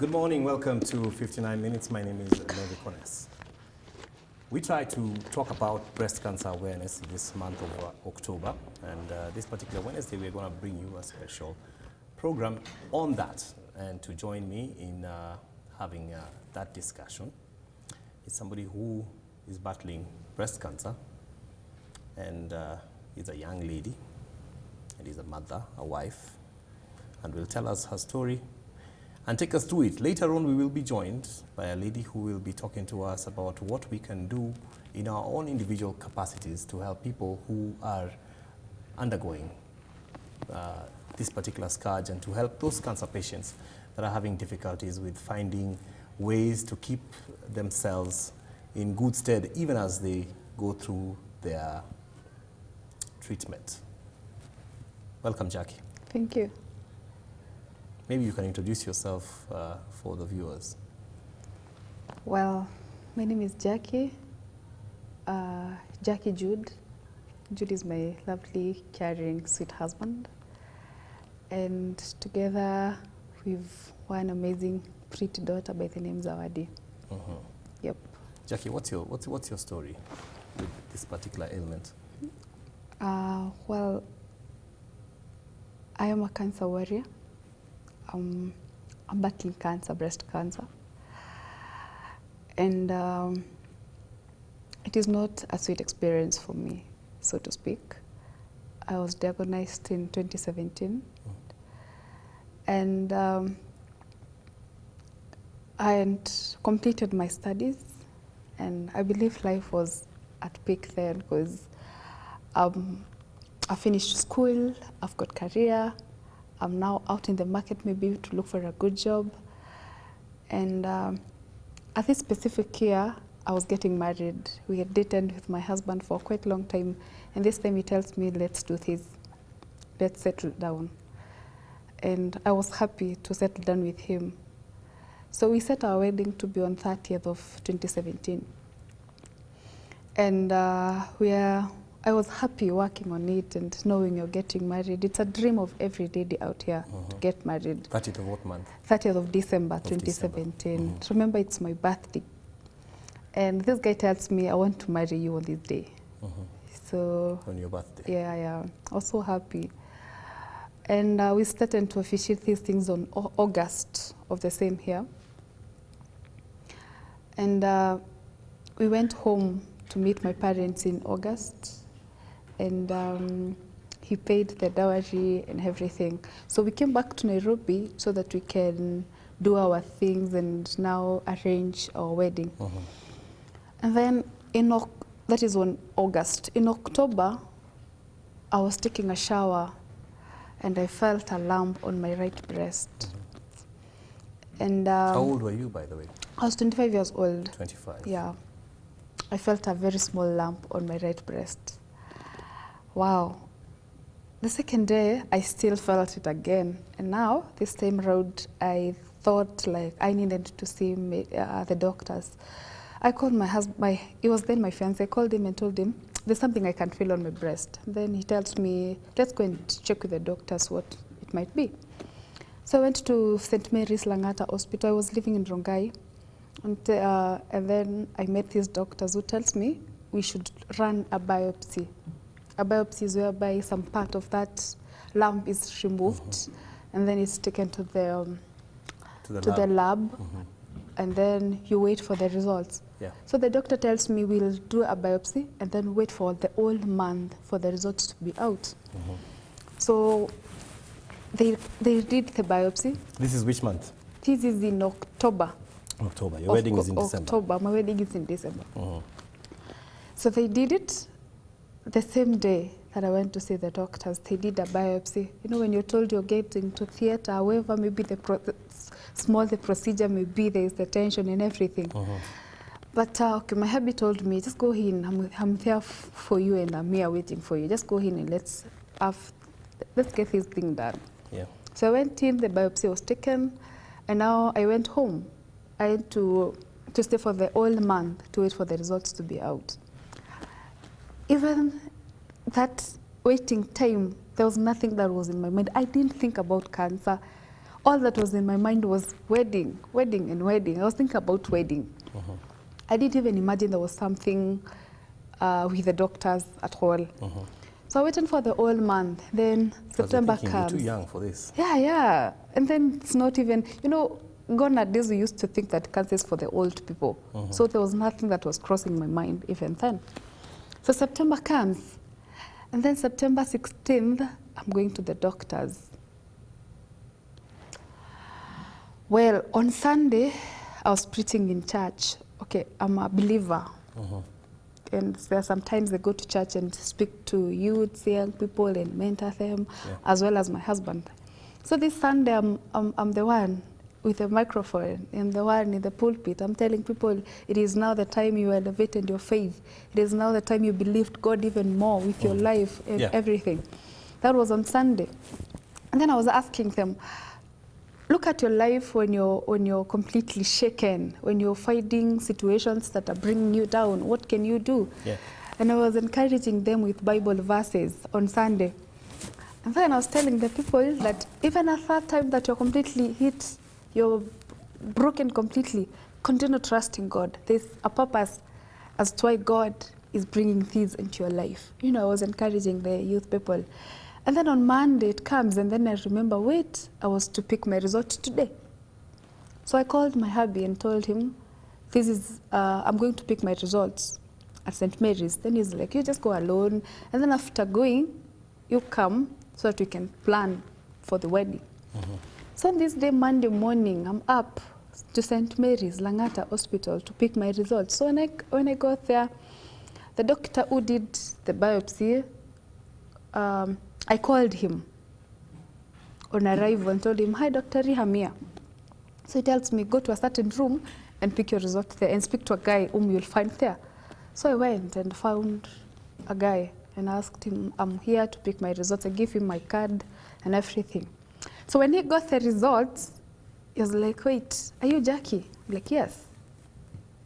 Good morning, welcome to 59 Minutes. My name is Levi Kones. We try to talk about breast cancer awareness this month of October, and this particular Wednesday we're going to bring you a special program on that. And to join me in having that discussion is somebody who is battling breast cancer, and is a young lady, and is a mother, a wife, and will tell us her story and take us through it. Later on, we will be joined by a lady who will be talking to us about what we can do in our own individual capacities to help people who are undergoing this particular scourge, and to help those cancer patients that are having difficulties with finding ways to keep themselves in good stead even as they go through their treatment. Welcome, Jackie. Thank you. Maybe you can introduce yourself for the viewers. Well, my name is Jackie, Jackie Jude. Jude is my lovely, caring, sweet husband. And together we've one amazing, pretty daughter by the name Zawadi. Yep. Jackie, what's your story with this particular ailment? Well, I am a cancer warrior. I'm battling cancer, breast cancer. And it is not a sweet experience for me, so to speak. I was diagnosed in 2017. And I had completed my studies, and I believe life was at peak then, because I finished school, I've got career, I'm now out in the market maybe to look for a good job. And at this specific year, I was getting married. We had dated with my husband for quite a long time, and this time he tells me, let's do this, let's settle down. And I was happy to settle down with him. So we set our wedding to be on 30th of 2017. And I was happy working on it and knowing you're getting married. It's a dream of every lady out here to get married. 30th of what month? 30th of December 2017. Remember, it's my birthday. And this guy tells me, I want to marry you on this day. So On your birthday? Yeah, yeah. I was so happy. And we started to officiate these things on August of the same year. And we went home to meet my parents in August. And he paid the dowry and everything. So we came back to Nairobi so that we can do our things and now arrange our wedding. And then that is on August. In October, I was taking a shower and I felt a lump on my right breast. And how old were you, by the way? I was 25 years old. 25. Yeah. I felt a very small lump on my right breast. Wow. The second day, I still felt it again. And now, this time around, I thought like I needed to see the doctors. I called my husband, it was then my fiancé. I called him and told him, there's something I can feel on my breast. Then he tells me, let's go and check with the doctors what it might be. So I went to St. Mary's Langata Hospital. I was living in Rongai. And then I met these doctors who tells me we should run a biopsy. A biopsy is whereby some part of that lump is removed, and then it's taken to the lab, and then you wait for the results. Yeah. So the doctor tells me we'll do a biopsy and then wait for the whole month for the results to be out. So they did the biopsy. This is which month? This is in October. October. Your wedding is in December. October. My wedding is in December. So they did it the same day that I went to see the doctors. They did a biopsy. You know, when you're told you're getting to theater, however, maybe small the procedure may be, there's the tension and everything. But okay, my hubby told me, just go in. I'm there for you, and I'm here waiting for you. Just go in and let's get this thing done. Yeah. So I went in. The biopsy was taken, and now I went home. I had to stay for the whole month to wait for the results to be out. Even that waiting time, there was nothing that was in my mind. I didn't think about cancer. all that was in my mind was wedding, wedding, and wedding. I was thinking about wedding. I didn't even imagine there was something with the doctors at all. So I waited for the whole month. Then September comes. You're too young for this. Yeah. And then it's not even, gone are days we used to think that cancer is for the old people. So there was nothing that was crossing my mind even then. So September comes. And then September 16th, I'm going to the doctors. Well, on Sunday, I was preaching in church. Okay, I'm a believer. And there are sometimes I go to church and speak to youths, young people, and mentor them, as well as my husband. So this Sunday, I'm the one with a microphone and the one in the pulpit. I'm telling people it is now the time you elevated your faith. It is now the time you believed God even more with your life and everything. That was on Sunday. And then I was asking them, look at your life when you're completely shaken, when you're fighting situations that are bringing you down. What can you do? And I was encouraging them with Bible verses on Sunday. And then I was telling the people that even at that time that you're completely hit, you're broken completely, continue trusting God. There's a purpose as to why God is bringing things into your life. I was encouraging the youth people. And then on Monday it comes, and then I remember, wait, I was to pick my result today. So I called my hubby and told him, I'm going to pick my results at St. Mary's. Then he's like, you just go alone. And then after going, you come so that we can plan for the wedding. So on this day, Monday morning, I'm up to St. Mary's, Langata Hospital to pick my results. So when I got there, the doctor who did the biopsy, I called him on arrival and told him, hi, Dr. I'm here. So he tells me, go to a certain room and pick your result there and speak to a guy whom you'll find there. So I went and found a guy and asked him, I'm here to pick my results. I gave him my card and everything. So when he got the results, he was like, wait, are you Jackie? I'm like, yes.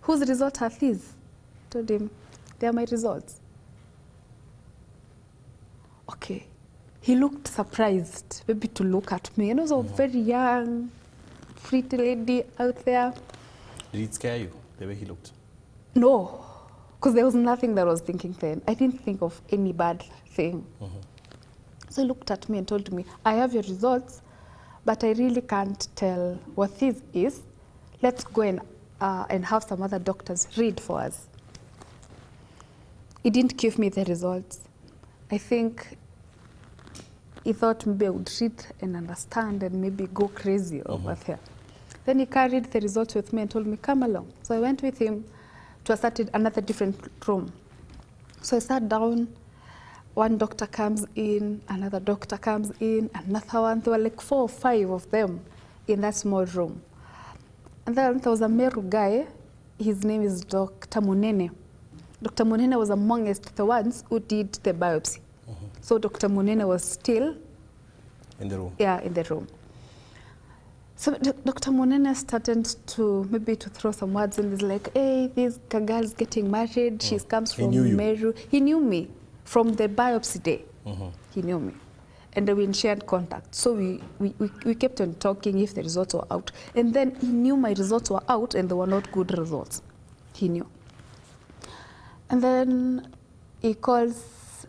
Whose results are these? I told him, they are my results. Okay. He looked surprised, maybe to look at me. And I was a very young, pretty lady out there. Did it scare you, the way he looked? No, because there was nothing that I was thinking then. I didn't think of any bad thing. So he looked at me and told me, I have your results, but I really can't tell what this is. Let's go and have some other doctors read for us. He didn't give me the results. I think he thought maybe I would read and understand and maybe go crazy over there. Then he carried the results with me and told me, come along. So I went with him to another different room. So I sat down. One doctor comes in, another doctor comes in, another one. There were like 4 or 5 of them in that small room. And then there was a Meru guy. His name is Dr. Munene. Dr. Munene was amongst the ones who did the biopsy. So Dr. Munene was still in the room. Yeah, in the room. So Dr. Munene started to throw some words, and he's like, hey, this girl's getting married. She comes from Meru. He knew me from the biopsy day. He knew me. And we shared contact. So we kept on talking if the results were out. And then he knew my results were out and they were not good results. He knew. And then he calls,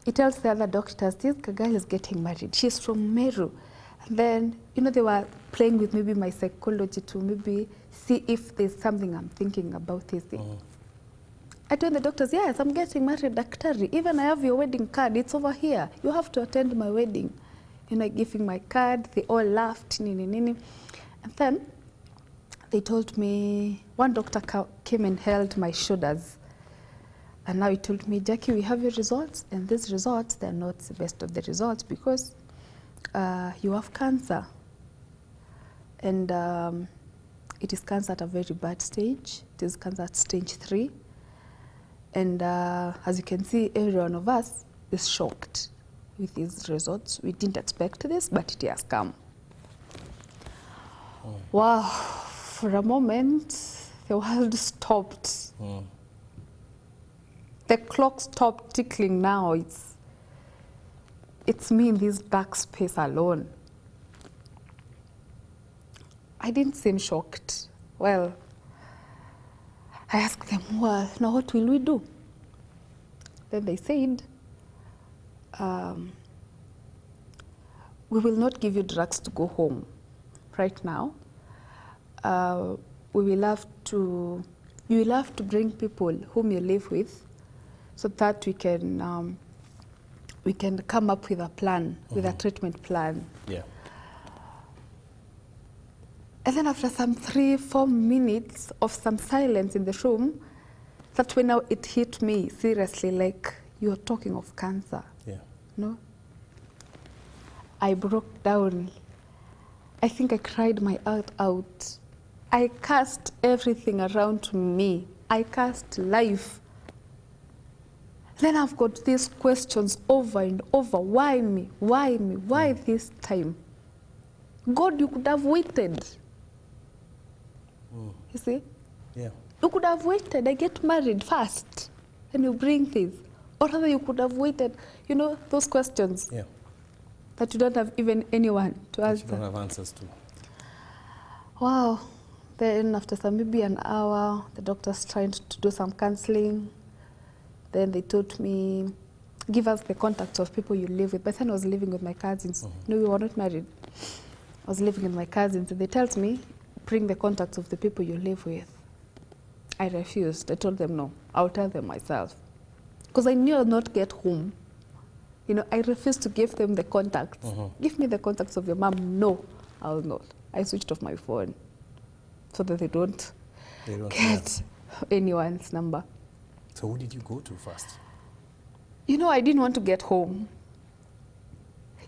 he tells the other doctors, this girl is getting married. She's from Meru. And then, they were playing with maybe my psychology to maybe see if there's something I'm thinking about this thing. I told the doctors, yes, I'm getting married, Daktari. Even I have your wedding card. It's over here. You have to attend my wedding. I gave him my card. They all laughed. And then they told me, one doctor came and held my shoulders. And now he told me, Jackie, we have your results. And these results, they're not the best of the results because you have cancer. And it is cancer at a very bad stage. It is cancer at stage 3. And as you can see, every one of us is shocked with these results. We didn't expect this, but it has come. Wow, for a moment, the world stopped. The clock stopped ticking now. It's me in this dark space alone. I didn't seem shocked. Well, I asked them, well, now what will we do? Then they said, we will not give you drugs to go home right now. You will have to bring people whom you live with so that we can come up with a plan, with a treatment plan. Yeah. And then after some 3-4 minutes of some silence in the room, that's when now it hit me seriously, like, you're talking of cancer. Yeah. No? I broke down. I think I cried my heart out. I cursed everything around me. I cursed life. Then I've got these questions over and over. Why me? Why me? Why this time? God, you could have waited. You see? Yeah. You could have waited. I get married first, and you bring this. Or rather, you could have waited. You know, those questions Yeah. that you don't have even anyone to That answer. you don't have answers to. Wow. Then after maybe an hour, the doctors tried to do some counseling. Then they told me, give us the contacts of people you live with. By then I was living with my cousins. No, we were not married. I was living with my cousins. And they told me, bring the contacts of the people you live with. I refused. I told them no. I'll tell them myself. Because I knew I'll not get home. You know, I refused to give them the contacts. Give me the contacts of your mom. No, I'll not. I switched off my phone so that they don't get anyone's number. So who did you go to first? You know, I didn't want to get home.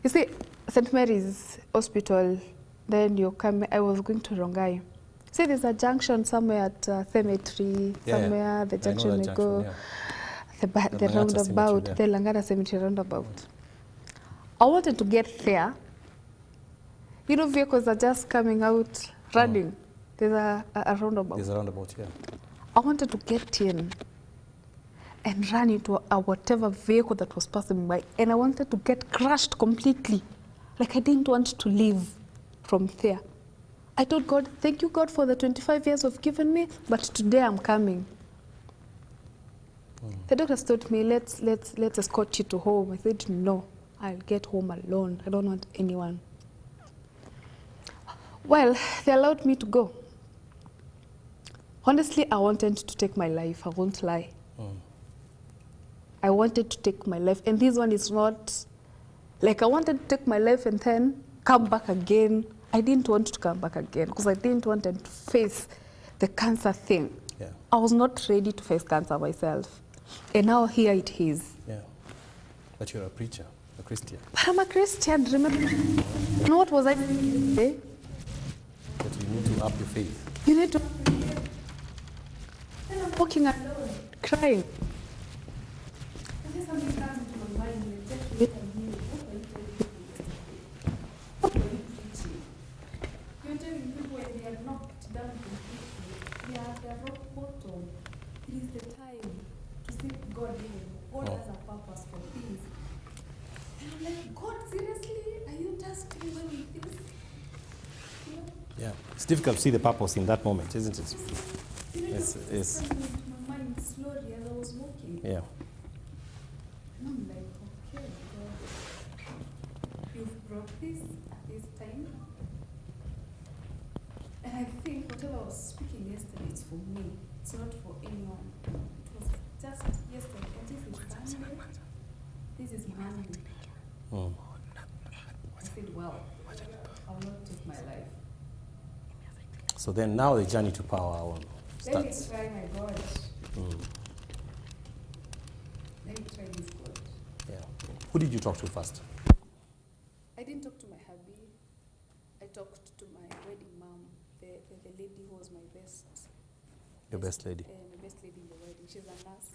You see, St. Mary's Hospital, then you come, I was going to Rongai. See, there's a junction somewhere at Cemetery, somewhere, the junction you go, the roundabout, the Langara Cemetery roundabout. I wanted to get there. You know, vehicles are just coming out, running. There's a roundabout. There's a roundabout, yeah. I wanted to get in and run into a whatever vehicle that was passing by, and I wanted to get crushed completely. Like, I didn't want to leave from there. I told God, thank you, God, for the 25 years you've given me, but today I'm coming. The doctors told me, let's escort you to home. I said, no, I'll get home alone. I don't want anyone. Well, they allowed me to go. Honestly, I wanted to take my life. I won't lie. I wanted to take my life. And this one is not, like, I wanted to take my life and then come back again. I didn't want to come back again because I didn't want to face the cancer thing. Yeah. I was not ready to face cancer myself. And now here it is. Yeah. But you're a preacher, a Christian. But I'm a Christian, remember? You know what was I saying? But you need to up your faith. You need to. And I'm walking alone, crying. And then something comes into my mind and just wait a minute. What are you preaching? You're telling people when they are knocked down completely, they are at their rock bottom. It is the time to seek God in. God has a purpose for things. And I'm like, God, seriously? Are you just doing with this? You know? Yeah. It's difficult to see the purpose in that moment, isn't it? It's coming into my mind slowly as I was walking. yeah. And I'm like, okay, God, you've brought this at this time. And I think whatever I was speaking yesterday, it's for me. It's not for anyone. It was just yesterday. And this is Sunday. This is Monday. I said, well, I will not take my life. So then now the journey to power Let me starts. try my God. Let me try this God. Yeah. Who did you talk to first? I didn't talk to my hubby. I talked to my wedding mom, the lady who was my best. Your best lady. My best lady in the wedding. She's a nurse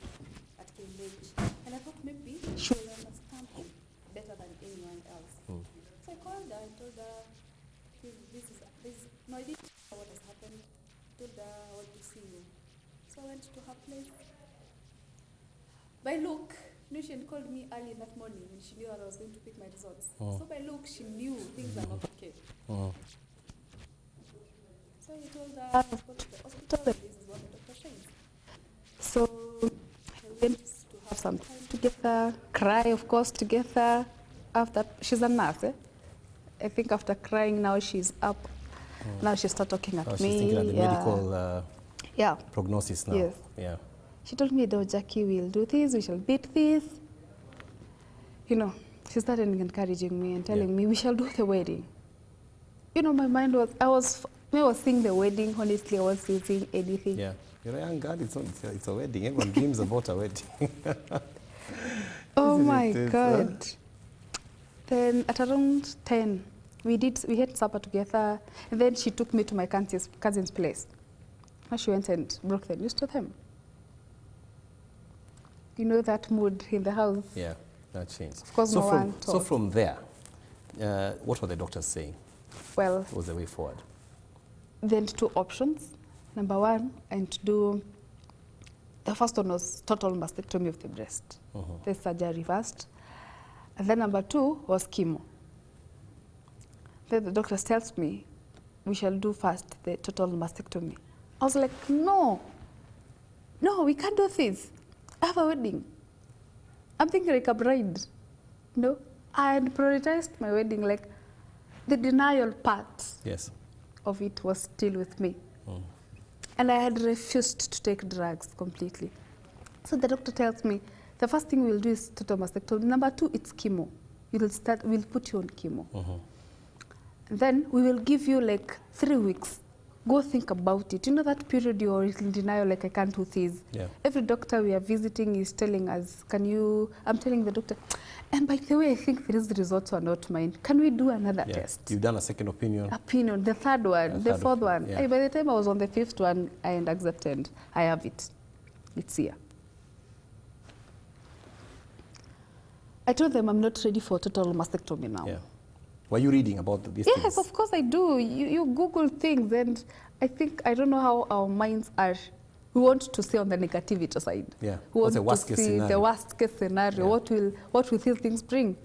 at Cambridge. And I thought maybe she will understand me better than anyone else. So I called her and told her, no, I didn't know what has happened. I told her I want to see you. So I went to her place. By look, she had called me early in that morning when she knew that I was going to pick my results. So by look, she knew things are not okay. So he told her, I've got to the hospital and this is what the doctor says. So I went to have some time together, cry, of course, together. After, she's a nurse, eh? I think after crying, now she's up. Now she started talking at Oh, me. she's thinking of the medical yeah. prognosis now. Yes. Yeah. She told me, though, Jackie, we'll do this, we shall beat this. You know, she started encouraging me and telling me, we shall do the wedding. You know, my mind was, I was seeing the wedding, honestly, I wasn't seeing anything. Yeah. You're a young girl, it's a wedding. Everyone dreams about a wedding. Oh Isn't my it? God. Then at around 10, we had supper together, and then she took me to my cousin's place. And she went and broke the news to them. You know that mood in the house. Yeah, that changed. Of course, no one So told. from there, what were the doctors saying? Well, What was the way forward? then two options. Number one, and to do, the first one was total mastectomy of the breast. The surgery first. And then number two was chemo. Then the doctor tells me, we shall do first the total mastectomy. I was like, no, we can't do this. I have a wedding. I'm thinking like a bride. No, I had prioritized my wedding, like the denial part Yes. of it was still with me. And I had refused to take drugs completely. So the doctor tells me, the first thing we'll do is total mastectomy. Number two, it's chemo. We'll put you on chemo. And then we will give you like 3 weeks. Go think about it. You know that period you're in denial, like I can't do this. Yeah. Every doctor we are visiting is telling us, I'm telling the doctor, and by the way, I think these results are not mine. Can we do another Yeah. test? You've done a second opinion. Opinion, the third one, the fourth one. Yeah. By the time I was on the fifth one, I had accepted. I have it. It's here. I told them I'm not ready for total mastectomy now. Yeah. Were you reading about these Yes, things? of course I do. You Google things, and I don't know how our minds are. We want to see on the negativity side. Yeah. We What's want the worst to case see scenario? the worst case scenario. Yeah. What will these things bring?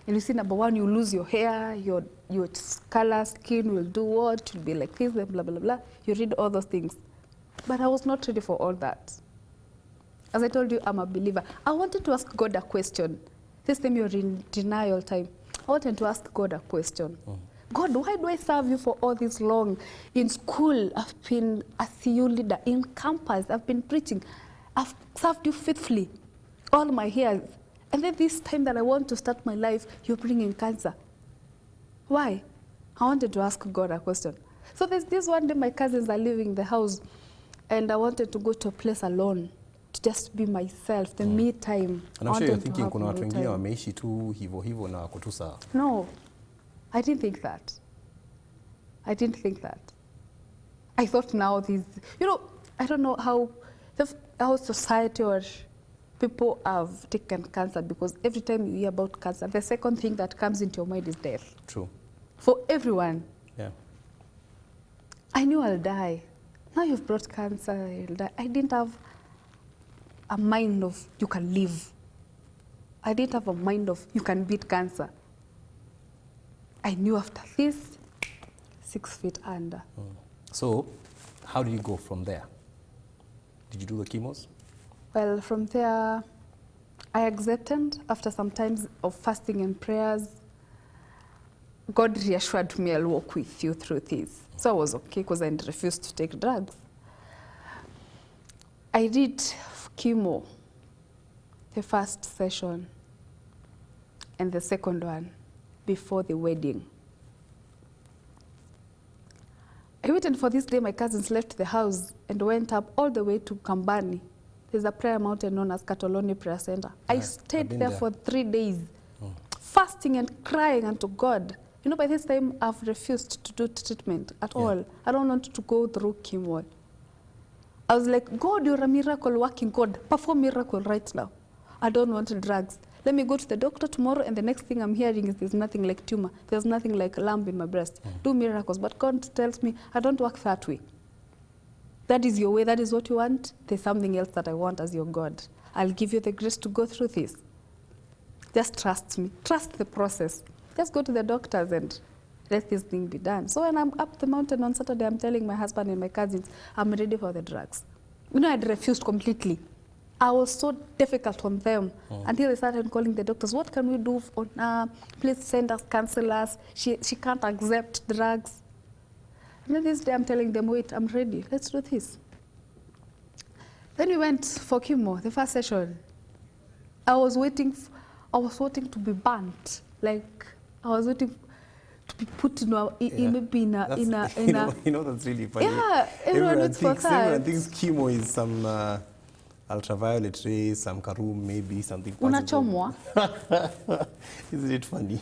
And you see, number one, you lose your hair, your color, skin will do what, you'll be like this, blah, blah, blah, blah. You read all those things. But I was not ready for all that. As I told you, I'm a believer. I wanted to ask God a question. This time you're in denial time. I wanted to ask God a question. God, why do I serve you for all this long? In school, I've been a CU leader. In campus, I've been preaching. I've served you faithfully all my years. And then this time that I want to start my life, you're bringing cancer. Why? I wanted to ask God a question. So there's this one day my cousins are leaving the house, and I wanted to go to a place alone to just be myself, the me time. And I'm sure you're thinking kuna watu wengine wameishi tu hivyo hivyo na wako tu sawa. No, I didn't think that. I thought now these, I don't know how society or people have taken cancer, because every time you hear about cancer, the second thing that comes into your mind is death. True. For everyone. Yeah. I knew I'll die. Now you've brought cancer, I'll die. I didn't have a mind of you can live. I didn't have a mind of you can beat cancer. I knew after this, 6 feet under. So, how did you go from there? Did you do the chemos? Well, from there, I accepted after some times of fasting and prayers. God reassured me, I'll walk with you through this. So I was okay because I refused to take drugs. I did chemo, the first session, and the second one before the wedding. I waited for this day. My cousins left the house and went up all the way to Kambani. There's a prayer mountain known as Katoloni Prayer Center. I stayed there for 3 days, fasting and crying unto God. By this time, I've refused to do treatment at all. I don't want to go through chemo. I was like, God, you're a miracle working God. Perform miracle right now. I don't want drugs. Let me go to the doctor tomorrow, and the next thing I'm hearing is there's nothing like tumor. There's nothing like a lump in my breast. Do miracles. But God tells me, I don't work that way. That is your way. That is what you want. There's something else that I want as your God. I'll give you the grace to go through this. Just trust me. Trust the process. Just go to the doctors and let this thing be done. So when I'm up the mountain on Saturday, I'm telling my husband and my cousins, I'm ready for the drugs. You know, I'd refused completely. I was so difficult on them until they started calling the doctors. What can we do on her? Please send us counselors. She can't accept drugs. And then this day I'm telling them, wait, I'm ready. Let's do this. Then we went for chemo, the first session. I was waiting to be burnt. Like, I was waiting to be put in a, maybe in a, You know, that's really funny. Yeah, everyone waits for that. Everyone thinks chemo is some ultraviolet rays, some karoom, maybe something. Unachomwa. Isn't it funny?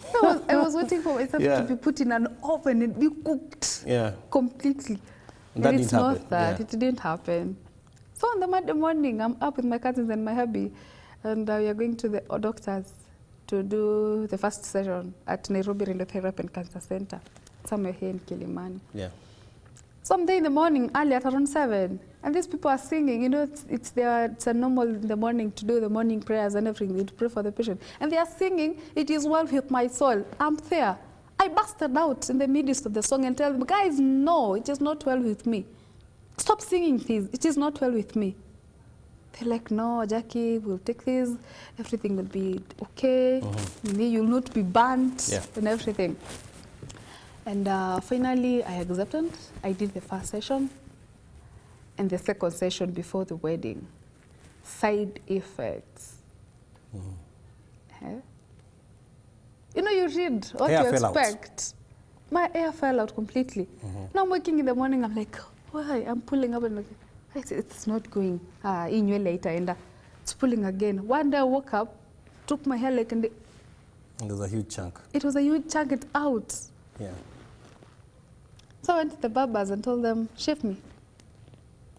I was waiting for myself to be put in an oven and be cooked completely. And that it's didn't not happen. that. It didn't happen. So on the Monday morning, I'm up with my cousins and my hubby, and we are going to the doctors to do the first session at Nairobi Radiotherapy and Cancer Center, somewhere here in Kilimani. Yeah. So I'm there in the morning, early at around 7, and these people are singing. You know, it's a normal in the morning to do the morning prayers and everything, to pray for the patient. And they are singing, "It is well with my soul." I'm there. I busted out in the midst of the song and tell them, guys, no, it is not well with me. Stop singing this. It is not well with me. They're like, no, Jackie, we'll take this. Everything will be okay. You'll not be burnt and everything. And finally, I accepted. I did the first session and the second session before the wedding. Side effects. You know, you read what Hair you fell out. expect. My hair fell out completely. Now I'm waking in the morning, I'm like, why? I'm pulling up and like, it's not going. It's pulling again. One day I woke up, took my hair like, and There's a huge chunk. it was a huge chunk. It's out. Yeah. So I went to the barbers and told them, shave me.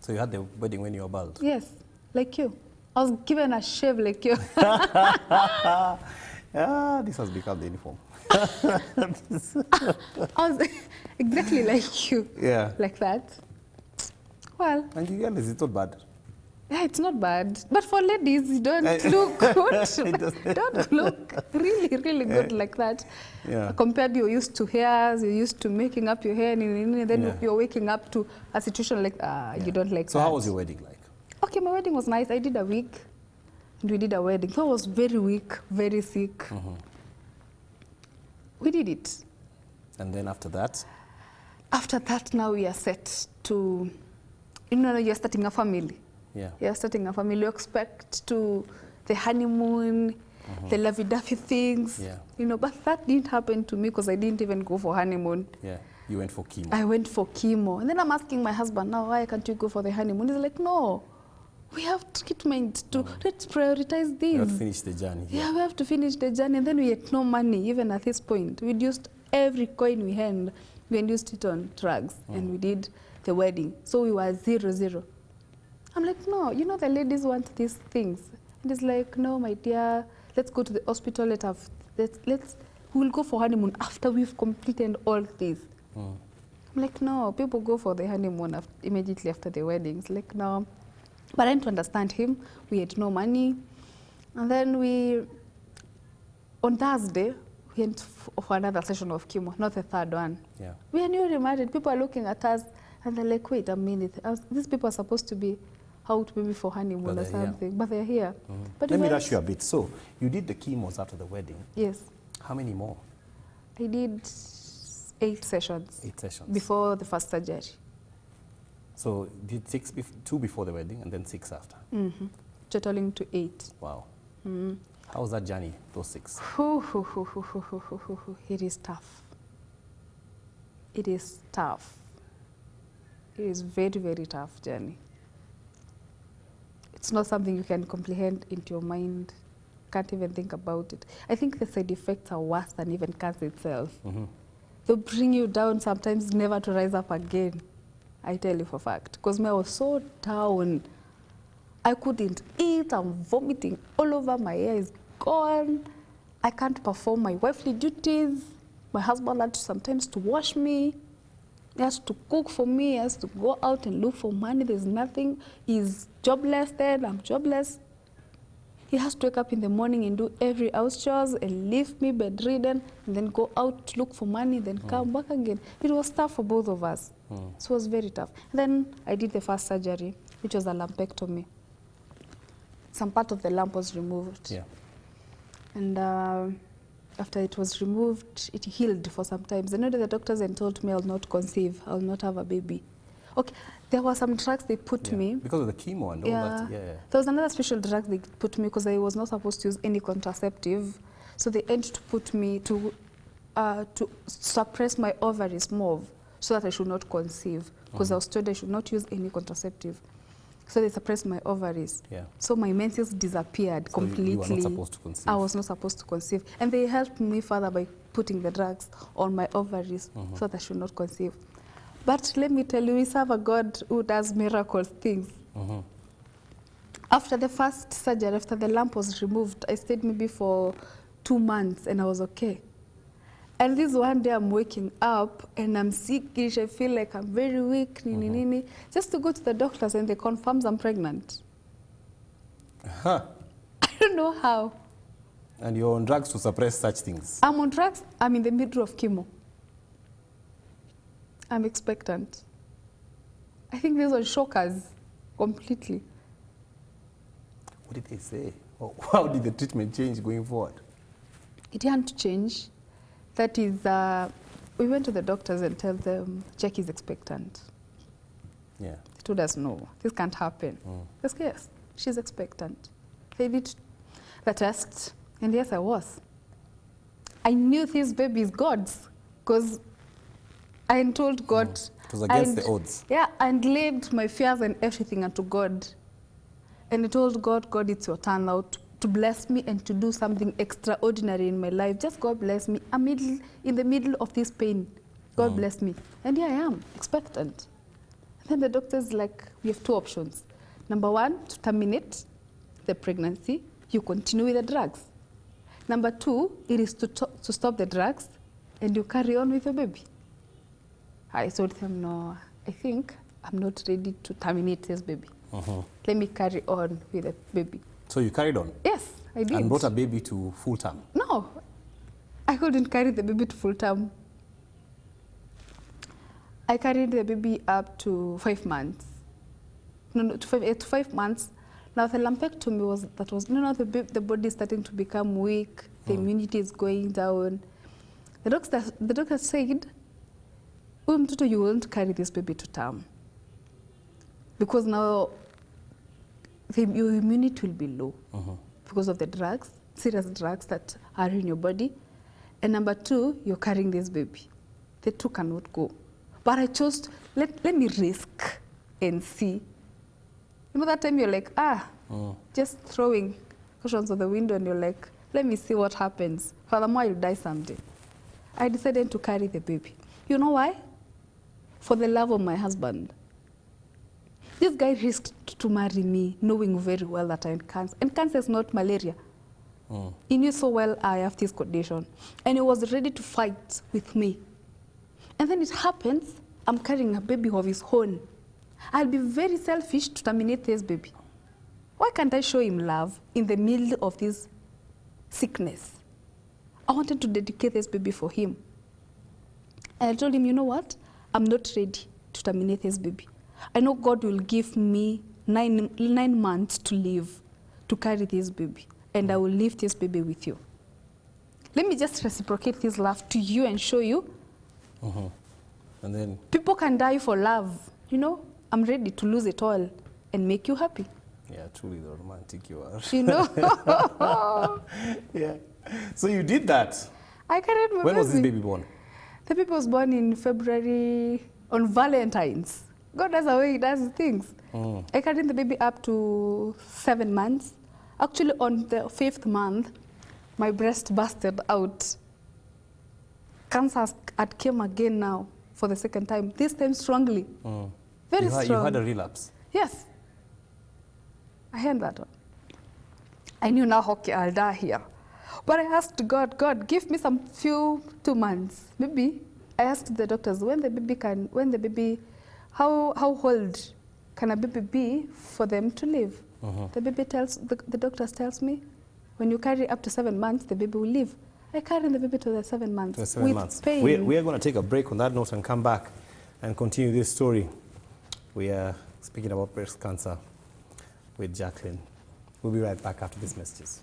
So you had the wedding when you were bald? Yes, like you. I was given a shave like you. This has become the uniform. I was exactly like you. Yeah. Like that. Well, And you realize it's not bad. yeah, it's not bad. But for ladies, you don't look good. Don't look really, really good like that. Yeah. Compared, you're used to hairs, you're used to making up your hair, and then you're waking up to a situation like, you don't like that. So how was your wedding like? Okay, my wedding was nice. I did a week, and we did a wedding. So I was very weak, very sick. We did it. And then after that? After that, now we are set to, you know, you're starting a family. Yeah. You're starting a family. You expect to the honeymoon, the lovey-dovey things, you know, but that didn't happen to me because I didn't even go for honeymoon. Yeah. You went for chemo. I went for chemo. And then I'm asking my husband, now, why can't you go for the honeymoon? He's like, no, we have treatment to, let's prioritize this. You have to finish the journey. Yeah, we have to finish the journey. And then we had no money, even at this point. We'd used every coin we had. We had used it on drugs, and we did the wedding. So we were 0-0. I'm like, no, you know, the ladies want these things. And it's like, no, my dear, let's go to the hospital. We'll go for honeymoon after we've completed all this. I'm like, no, people go for the honeymoon immediately after the wedding. It's like, no. But I didn't understand him. We had no money. And then on Thursday, we went for another session of chemo, not the third one. Yeah. We are newly married. People are looking at us and they're like, wait a minute. These people are supposed to be out maybe for honeymoon or something, but they're here. But let me rush you a bit. So you did the chemos after the wedding. Yes. How many more? I did 8 sessions. 8 sessions. Before the first surgery. So you did 2 before the wedding and then 6 after? Totaling to 8. Wow. How was that journey, those 6? It is tough. It is tough. It is very, very tough journey. It's not something you can comprehend into your mind. Can't even think about it. I think the side effects are worse than even cancer itself. They'll bring you down sometimes, never to rise up again. I tell you for a fact. Because I was so down. I couldn't eat. I'm vomiting all over. My hair is gone. I can't perform my wifely duties. My husband had to sometimes to wash me. He has to cook for me. He has to go out and look for money. There's nothing. He's jobless then. I'm jobless. He has to wake up in the morning and do every house chores and leave me bedridden and then go out to look for money, then come back again. It was tough for both of us. So it was very tough. Then I did the first surgery, which was a lumpectomy. Some part of the lump was removed. Yeah. And after it was removed, it healed for some time. Then the doctors and told me I'll not conceive, I'll not have a baby. Okay, there were some drugs they put me. Because of the chemo and all that. Yeah. There was another special drug they put me because I was not supposed to use any contraceptive. So they aimed to put me to suppress my ovaries more so that I should not conceive, because I was told I should not use any contraceptive. So they suppressed my ovaries. Yeah. So my menses disappeared completely. You were not supposed to conceive. I was not supposed to conceive. And they helped me further by putting the drugs on my ovaries so that I should not conceive. But let me tell you, we serve a God who does miracle things. After the first surgery, after the lump was removed, I stayed maybe for 2 months and I was okay. And this one day I'm waking up and I'm sickish, I feel like I'm very weak, just to go to the doctors and they confirm I'm pregnant. Huh. I don't know how. And you're on drugs to suppress such things. I'm on drugs, I'm in the middle of chemo. I'm expectant. I think these are shockers completely. What did they say? How did the treatment change going forward? It didn't change. That is, we went to the doctors and tell them, Jack is expectant. Yeah. They told us, no, this can't happen. Yes, she's expectant. They did the test, and yes, I was. I knew this baby is God's, because I told God. It was against the odds. Yeah, and laid my fears and everything unto God. And I told God, God, it's your turn now to bless me and to do something extraordinary in my life. Just God bless me. I'm in the middle of this pain. God bless me. And here I am, expectant. And then the doctor's like, we have 2 options. Number 1, to terminate the pregnancy. You continue with the drugs. Number 2, it is to stop the drugs and you carry on with your baby. I told him, no, I think I'm not ready to terminate this baby. Let me carry on with the baby. So you carried on? Yes, I did. And brought a baby to full term? No, I couldn't carry the baby to full term. I carried the baby up to 5 months. No, to 5 months. Now the lumpectomy was, the body is starting to become weak, the immunity is going down. The doctor said, you won't carry this baby to term. Because now your immunity will be low because of the drugs, serious drugs that are in your body. And number 2, you're carrying this baby. The 2 cannot go. But I chose, let me risk and see. You know, that time you're like, just throwing cushions on the window and you're like, let me see what happens. Furthermore, you'll die someday. I decided to carry the baby. You know why? For the love of my husband. This guy risked to marry me, knowing very well that I had cancer. And cancer is not malaria. He knew so well I have this condition. And he was ready to fight with me. And then it happens, I'm carrying a baby of his own. I'll be very selfish to terminate this baby. Why can't I show him love in the middle of this sickness? I wanted to dedicate this baby for him. And I told him, you know what? I'm not ready to terminate this baby. I know God will give me 9 months to live, to carry this baby. And I will leave this baby with you. Let me just reciprocate this love to you and show you. And then People can die for love. You know, I'm ready to lose it all and make you happy. yeah, truly the romantic you are. You know? Yeah. So you did that. I carried my When was this baby. baby born? The baby was born in February on Valentine's. God does the way he does things. I carried the baby up to 7 months. Actually, on the 5th month, my breast busted out. Cancer had came again now for the 2nd time, this time strongly. Very strong. You had a relapse? Yes. I had that one. I knew now, okay, I'll die here. But I asked God, God, give me some 2 months. Maybe I asked the doctors, how old can a baby be for them to live? The baby the doctors tells me, when you carry up to 7 months, the baby will live. I carried the baby to the 7 months. To the 7 with months. pain. We are going to take a break on that note and come back and continue this story. We are speaking about breast cancer with Jacqueline. We'll be right back after these messages.